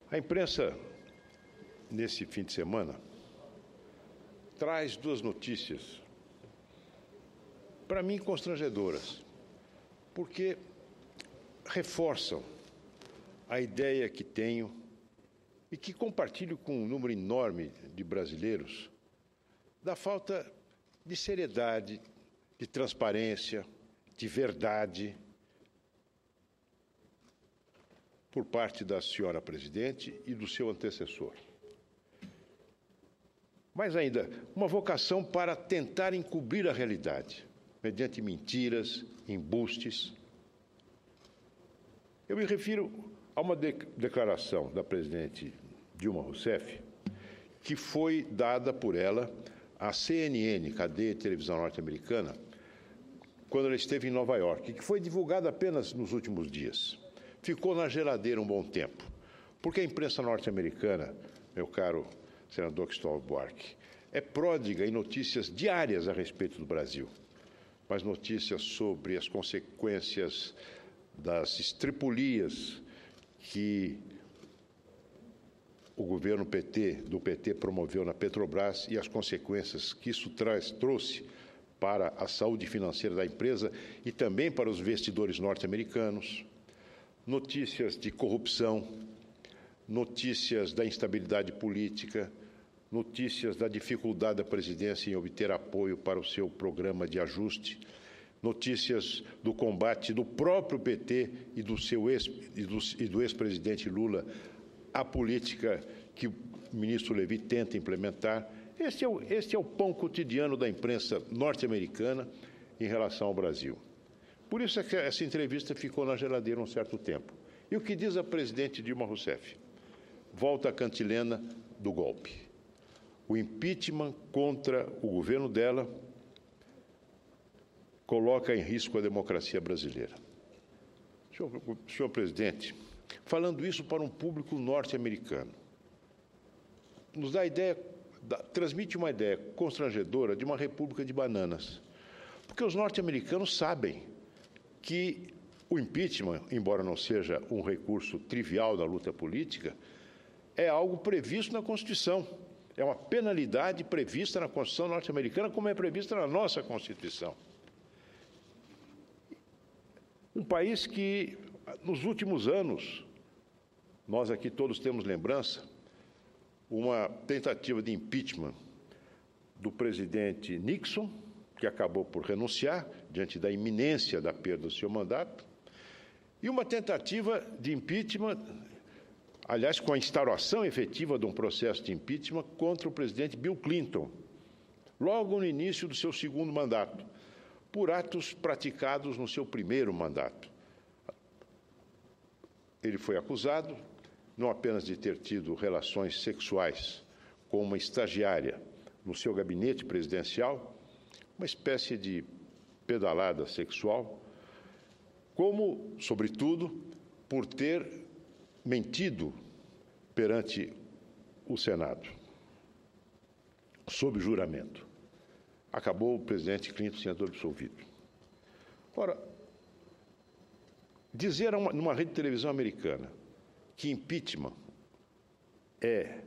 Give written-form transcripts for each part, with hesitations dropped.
A imprensa, nesse fim de semana, traz duas notícias, para mim, constrangedoras, porque reforçam a ideia que tenho e que compartilho com um número enorme de brasileiros da falta de seriedade, de transparência, de verdade por parte da senhora presidente e do seu antecessor. Mais ainda, uma vocação para tentar encobrir a realidade, mediante mentiras, embustes. Eu me refiro a uma declaração da presidente Dilma Rousseff, que foi dada por ela à CNN, cadeia de televisão norte-americana, quando ela esteve em Nova York, que foi divulgada apenas nos últimos dias. Ficou na geladeira um bom tempo, porque a imprensa norte-americana, meu caro senador Cristóvão Buarque, é pródiga em notícias diárias a respeito do Brasil, mas notícias sobre as consequências das estripulias que o governo do PT promoveu na Petrobras e as consequências que isso trouxe para a saúde financeira da empresa e também para os investidores norte-americanos, notícias de corrupção, notícias da instabilidade política, notícias da dificuldade da presidência em obter apoio para o seu programa de ajuste, notícias do combate do próprio PT e do ex-presidente Lula à política que o ministro Levi tenta implementar. Este é o pão cotidiano da imprensa norte-americana em relação ao Brasil. Por isso é que essa entrevista ficou na geladeira um certo tempo. E o que diz a presidente Dilma Rousseff? Volta à cantilena do golpe. O impeachment contra o governo dela coloca em risco a democracia brasileira. Senhor presidente, falando isso para um público norte-americano, nos dá a ideia, transmite uma ideia constrangedora de uma república de bananas. Porque os norte-americanos sabem que o impeachment, embora não seja um recurso trivial da luta política, é algo previsto na Constituição. É uma penalidade prevista na Constituição norte-americana, como é prevista na nossa Constituição. Um país que, nos últimos anos, nós aqui todos temos lembrança, uma tentativa de impeachment do presidente Nixon, que acabou por renunciar diante da iminência da perda do seu mandato, e uma tentativa de impeachment, aliás, com a instauração efetiva de um processo de impeachment contra o presidente Bill Clinton, logo no início do seu segundo mandato, por atos praticados no seu primeiro mandato. Ele foi acusado não apenas de ter tido relações sexuais com uma estagiária no seu gabinete presidencial, uma espécie de pedalada sexual, como, sobretudo, por ter mentido perante o Senado, sob juramento. Acabou o presidente Clinton sendo absolvido. Ora, dizer numa rede de televisão americana que impeachment é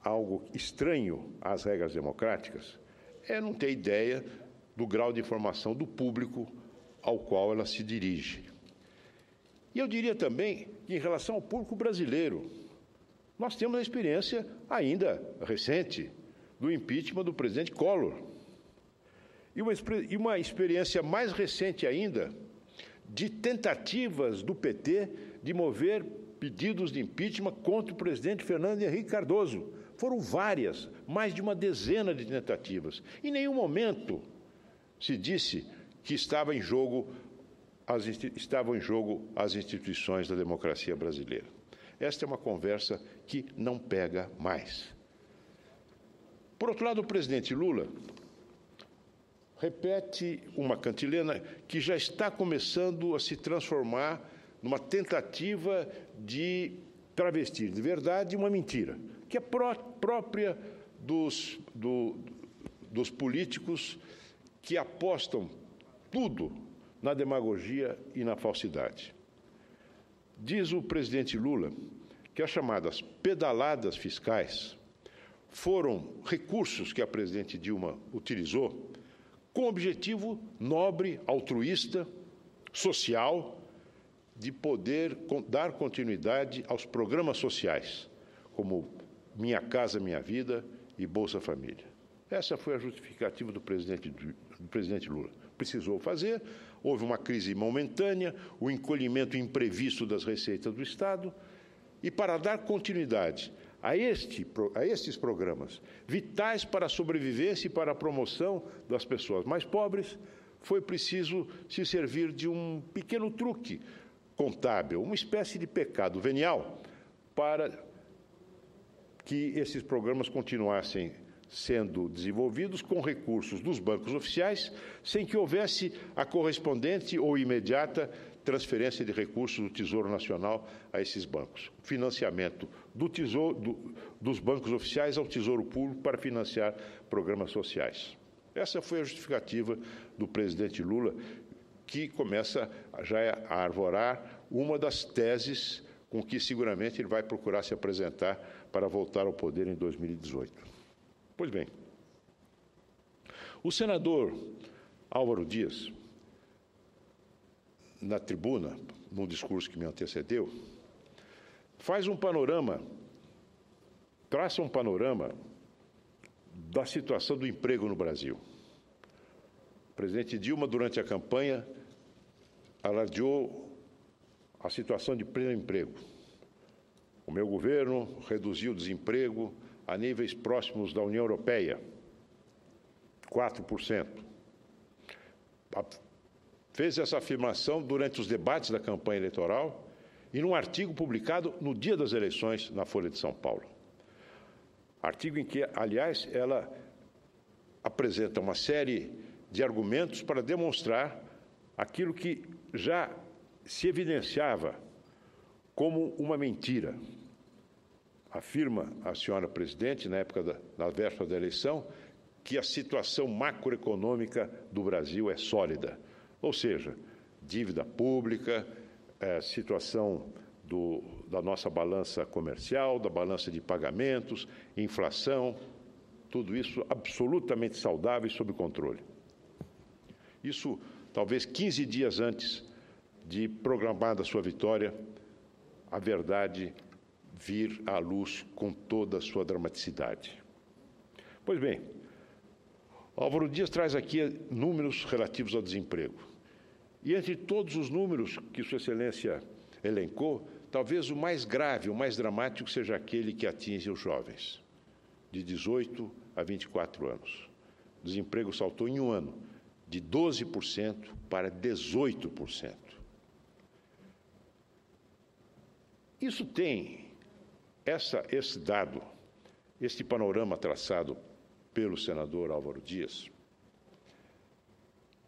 algo estranho às regras democráticas é não ter ideia do grau de informação do público ao qual ela se dirige. E eu diria também que, em relação ao público brasileiro, nós temos a experiência ainda recente do impeachment do presidente Collor. E uma experiência mais recente ainda de tentativas do PT de mover pedidos de impeachment contra o presidente Fernando Henrique Cardoso. Foram várias, mais de uma dezena de tentativas. Em nenhum momento se disse que estavam em jogo as instituições da democracia brasileira. Esta é uma conversa que não pega mais. Por outro lado, o presidente Lula repete uma cantilena que já está começando a se transformar numa tentativa de travestir de verdade uma mentira, que é própria dos políticos que apostam tudo na demagogia e na falsidade. Diz o presidente Lula que que as chamadas pedaladas fiscais foram recursos que a presidente Dilma utilizou com objetivo nobre, altruísta, social, de poder dar continuidade aos programas sociais, como Minha Casa Minha Vida e Bolsa Família. Essa foi a justificativa do presidente Lula. Precisou fazer, houve uma crise momentânea, o encolhimento imprevisto das receitas do Estado, e para dar continuidade a estes programas vitais para a sobrevivência e para a promoção das pessoas mais pobres, foi preciso se servir de um pequeno truque contábil, uma espécie de pecado venial, para que esses programas continuassem sendo desenvolvidos com recursos dos bancos oficiais, sem que houvesse a correspondente ou imediata transferência de recursos do Tesouro Nacional a esses bancos. Financiamento dos bancos oficiais ao Tesouro Público para financiar programas sociais. Essa foi a justificativa do presidente Lula, que começa já a arvorar uma das teses com que seguramente ele vai procurar se apresentar para voltar ao poder em 2018. Pois bem, o senador Álvaro Dias, na tribuna, num discurso que me antecedeu, traça um panorama da situação do emprego no Brasil. O presidente Dilma, durante a campanha, alardeou a situação de pleno emprego. O meu governo reduziu o desemprego a níveis próximos da União Europeia, 4%. Fez essa afirmação durante os debates da campanha eleitoral e num artigo publicado no dia das eleições na Folha de São Paulo. Artigo em que, aliás, ela apresenta uma série de argumentos para demonstrar aquilo que já se evidenciava como uma mentira. Afirma a senhora presidente, na época na véspera da eleição, que a situação macroeconômica do Brasil é sólida, ou seja, dívida pública, situação da nossa balança comercial, da balança de pagamentos, inflação, tudo isso absolutamente saudável e sob controle. Isso, talvez 15 dias antes de programada sua vitória, a verdade vir à luz com toda a sua dramaticidade. Pois bem, Álvaro Dias traz aqui números relativos ao desemprego. E entre todos os números que Sua Excelência elencou, talvez o mais grave, o mais dramático seja aquele que atinge os jovens, de 18 a 24 anos. O desemprego saltou em um ano, de 12% para 18%. Isso tem, esse dado, este panorama traçado pelo senador Álvaro Dias,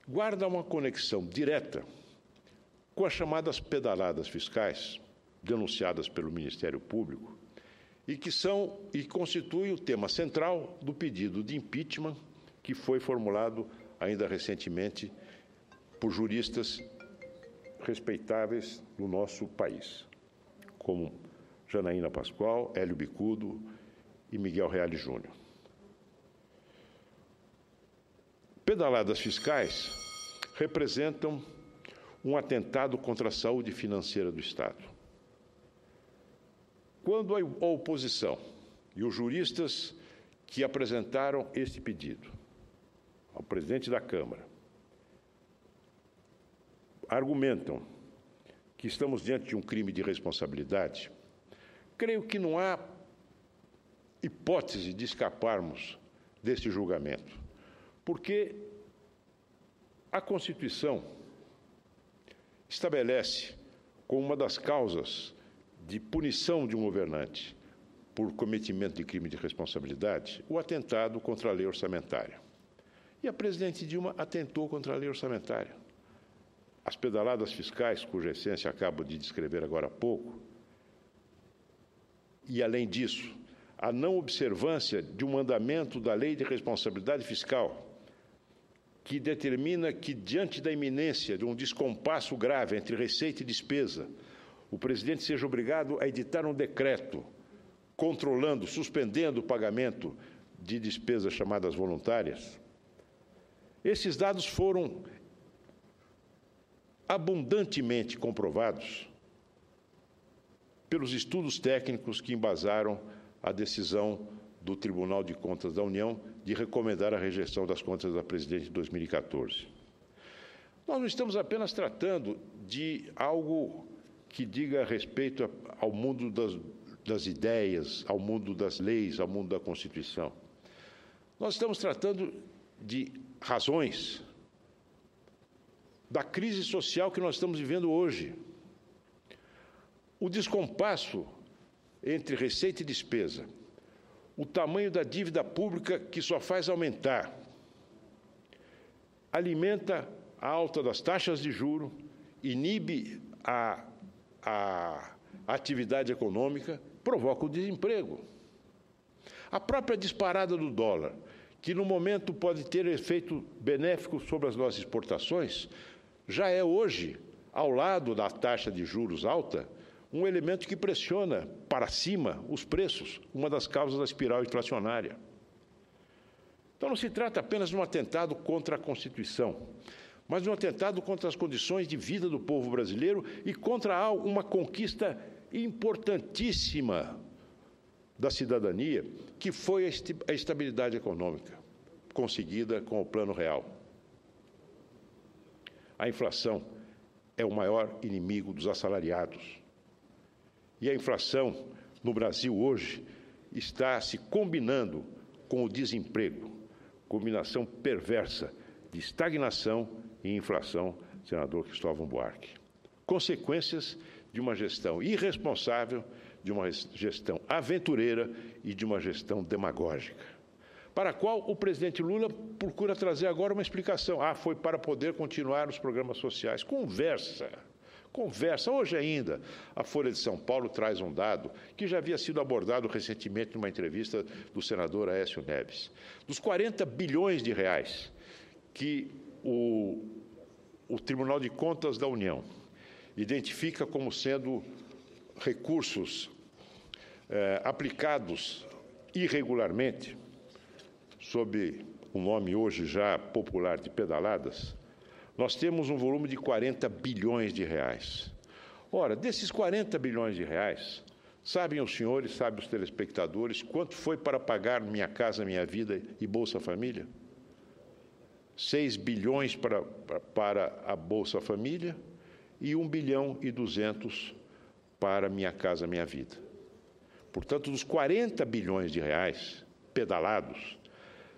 guarda uma conexão direta com as chamadas pedaladas fiscais, denunciadas pelo Ministério Público, e constitui o tema central do pedido de impeachment que foi formulado ainda recentemente por juristas respeitáveis do nosso país, como Janaína Pascoal, Hélio Bicudo e Miguel Reale Júnior. Pedaladas fiscais representam um atentado contra a saúde financeira do Estado. Quando a oposição e os juristas que apresentaram este pedido ao presidente da Câmara argumentam que estamos diante de um crime de responsabilidade, creio que não há hipótese de escaparmos desse julgamento, porque a Constituição estabelece como uma das causas de punição de um governante por cometimento de crime de responsabilidade o atentado contra a lei orçamentária. E a presidente Dilma atentou contra a lei orçamentária. As pedaladas fiscais, cuja essência acabo de descrever agora há pouco, e, além disso, a não observância de um mandamento da Lei de Responsabilidade Fiscal, que determina que, diante da iminência de um descompasso grave entre receita e despesa, o presidente seja obrigado a editar um decreto controlando, suspendendo o pagamento de despesas chamadas voluntárias. Esses dados foram abundantemente comprovados pelos estudos técnicos que embasaram a decisão do Tribunal de Contas da União de recomendar a rejeição das contas da presidente de 2014. Nós não estamos apenas tratando de algo que diga respeito ao mundo das ideias, ao mundo das leis, ao mundo da Constituição. Nós estamos tratando de razões da crise social que nós estamos vivendo hoje. O descompasso entre receita e despesa, o tamanho da dívida pública que só faz aumentar, alimenta a alta das taxas de juros, inibe a atividade econômica, provoca o desemprego. A própria disparada do dólar, que no momento pode ter efeito benéfico sobre as nossas exportações, já é hoje, ao lado da taxa de juros alta, um elemento que pressiona para cima os preços, uma das causas da espiral inflacionária. Então, não se trata apenas de um atentado contra a Constituição, mas de um atentado contra as condições de vida do povo brasileiro e contra uma conquista importantíssima da cidadania, que foi a estabilidade econômica, conseguida com o Plano Real. A inflação é o maior inimigo dos assalariados. E a inflação no Brasil hoje está se combinando com o desemprego, combinação perversa de estagnação e inflação, senador Cristóvão Buarque. Consequências de uma gestão irresponsável, de uma gestão aventureira e de uma gestão demagógica, para a qual o presidente Lula procura trazer agora uma explicação. Foi para poder continuar os programas sociais. Conversa. Hoje ainda, a Folha de São Paulo traz um dado que já havia sido abordado recentemente numa entrevista do senador Aécio Neves. Dos 40 bilhões de reais que o Tribunal de Contas da União identifica como sendo recursos aplicados irregularmente, sob o nome hoje já popular de pedaladas, nós temos um volume de 40 bilhões de reais. Ora, desses 40 bilhões de reais, sabem os senhores, sabem os telespectadores, quanto foi para pagar Minha Casa Minha Vida e Bolsa Família? 6 bilhões para a Bolsa Família e 1 bilhão e 200 para Minha Casa Minha Vida. Portanto, dos 40 bilhões de reais pedalados,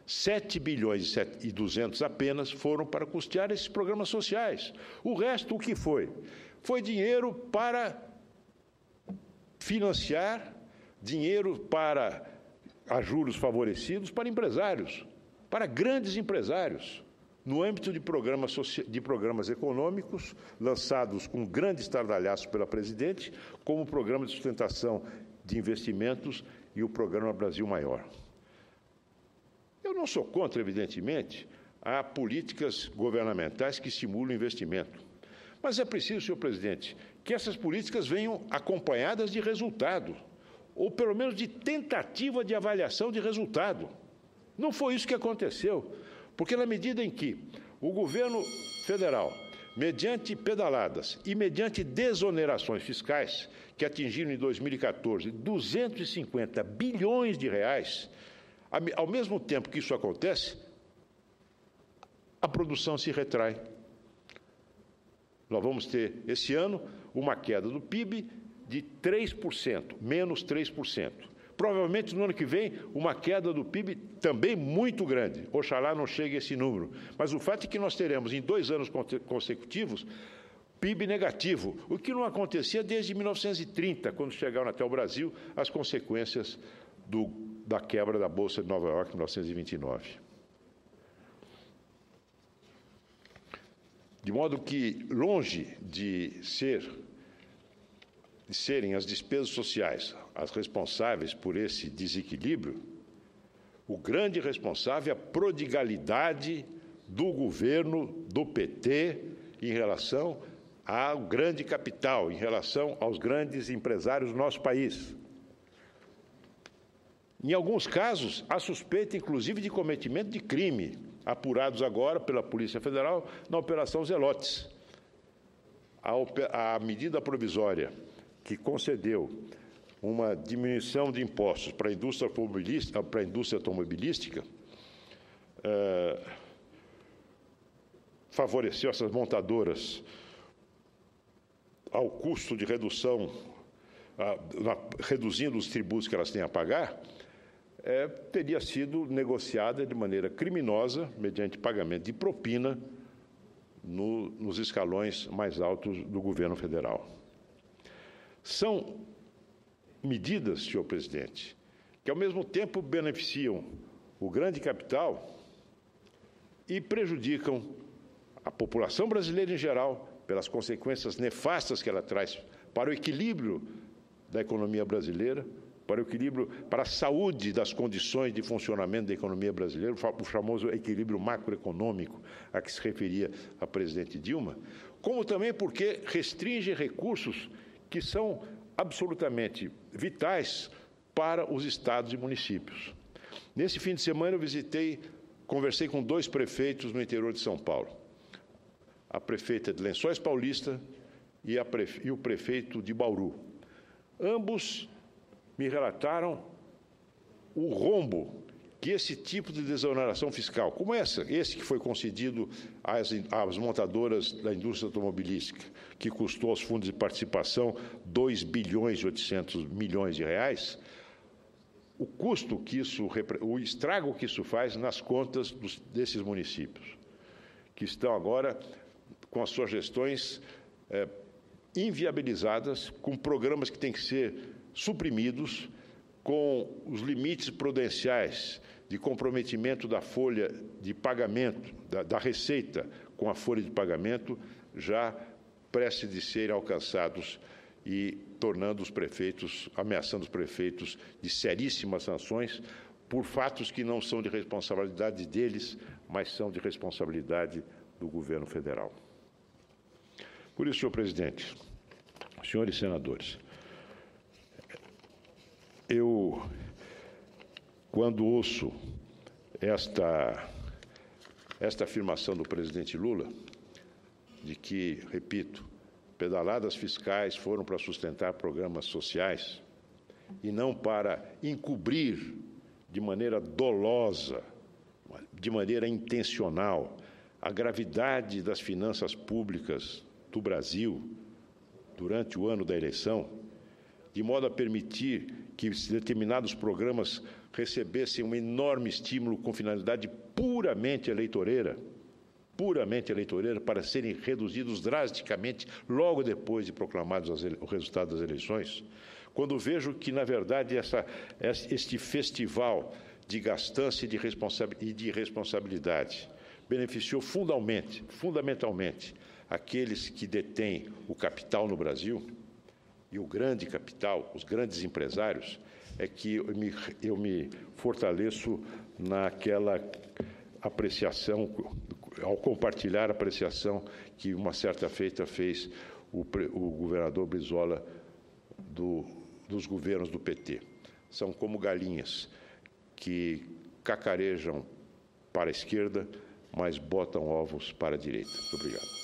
7 bilhões e 200 apenas foram para custear esses programas sociais. O resto, o que foi? Foi dinheiro para financiar, dinheiro para a juros favorecidos para empresários, para grandes empresários, no âmbito de programas econômicos lançados com grande estardalhaço pela presidente, como o Programa de Sustentação de Investimentos e o Programa Brasil Maior. Eu não sou contra, evidentemente, a políticas governamentais que estimulam o investimento. Mas é preciso, senhor presidente, que essas políticas venham acompanhadas de resultado, ou pelo menos de tentativa de avaliação de resultado. Não foi isso que aconteceu, porque na medida em que o governo federal, mediante pedaladas e mediante desonerações fiscais, que atingiram em 2014 250 bilhões de reais, ao mesmo tempo que isso acontece, a produção se retrai. Nós vamos ter, esse ano, uma queda do PIB de 3%, menos 3%. Provavelmente, no ano que vem, uma queda do PIB também muito grande. Oxalá não chegue a esse número. Mas o fato é que nós teremos, em 2 anos consecutivos, PIB negativo, o que não acontecia desde 1930, quando chegaram até o Brasil as consequências da quebra da Bolsa de Nova York em 1929. De modo que, longe de serem as despesas sociais as responsáveis por esse desequilíbrio, o grande responsável é a prodigalidade do governo do PT em relação ao grande capital, em relação aos grandes empresários do nosso país. Em alguns casos, há suspeita, inclusive, de cometimento de crime, apurados agora pela Polícia Federal na Operação Zelotes. A medida provisória que concedeu uma diminuição de impostos para a indústria automobilística, favoreceu essas montadoras ao custo de redução, reduzindo os tributos que elas têm a pagar, teria sido negociada de maneira criminosa, mediante pagamento de propina, nos escalões mais altos do governo federal. São medidas, senhor presidente, que ao mesmo tempo beneficiam o grande capital e prejudicam a população brasileira em geral, pelas consequências nefastas que ela traz para o equilíbrio da economia brasileira, para o equilíbrio, para a saúde das condições de funcionamento da economia brasileira, o famoso equilíbrio macroeconômico a que se referia a presidente Dilma, como também porque restringe recursos que são absolutamente vitais para os estados e municípios. Nesse fim de semana eu conversei com 2 prefeitos no interior de São Paulo, a prefeita de Lençóis Paulista e o prefeito de Bauru. Ambos me relataram o rombo que esse tipo de desoneração fiscal, como esse que foi concedido às montadoras da indústria automobilística, que custou aos fundos de participação 2 bilhões e 800 milhões de reais, o custo que o estrago que isso faz nas contas desses municípios, que estão agora com as suas gestões inviabilizadas, com programas que têm que ser suprimidos, com os limites prudenciais de comprometimento da folha de pagamento, da receita com a folha de pagamento, já prestes de serem alcançados e ameaçando os prefeitos de seríssimas sanções por fatos que não são de responsabilidade deles, mas são de responsabilidade do governo federal. Por isso, senhor presidente, senhores senadores, quando ouço esta afirmação do presidente Lula, de que, repito, pedaladas fiscais foram para sustentar programas sociais e não para encobrir de maneira dolosa, de maneira intencional, a gravidade das finanças públicas do Brasil durante o ano da eleição, de modo a permitir que determinados programas recebessem um enorme estímulo com finalidade puramente eleitoreira, para serem reduzidos drasticamente logo depois de proclamados o resultado das eleições, quando vejo que, na verdade, este festival de gastança e de responsabilidade beneficiou fundamentalmente aqueles que detêm o capital no Brasil, e o grande capital, os grandes empresários, é que eu me fortaleço naquela apreciação, ao compartilhar a apreciação que uma certa feita fez o governador Brizola dos governos do PT. São como galinhas que cacarejam para a esquerda, mas botam ovos para a direita. Muito obrigado.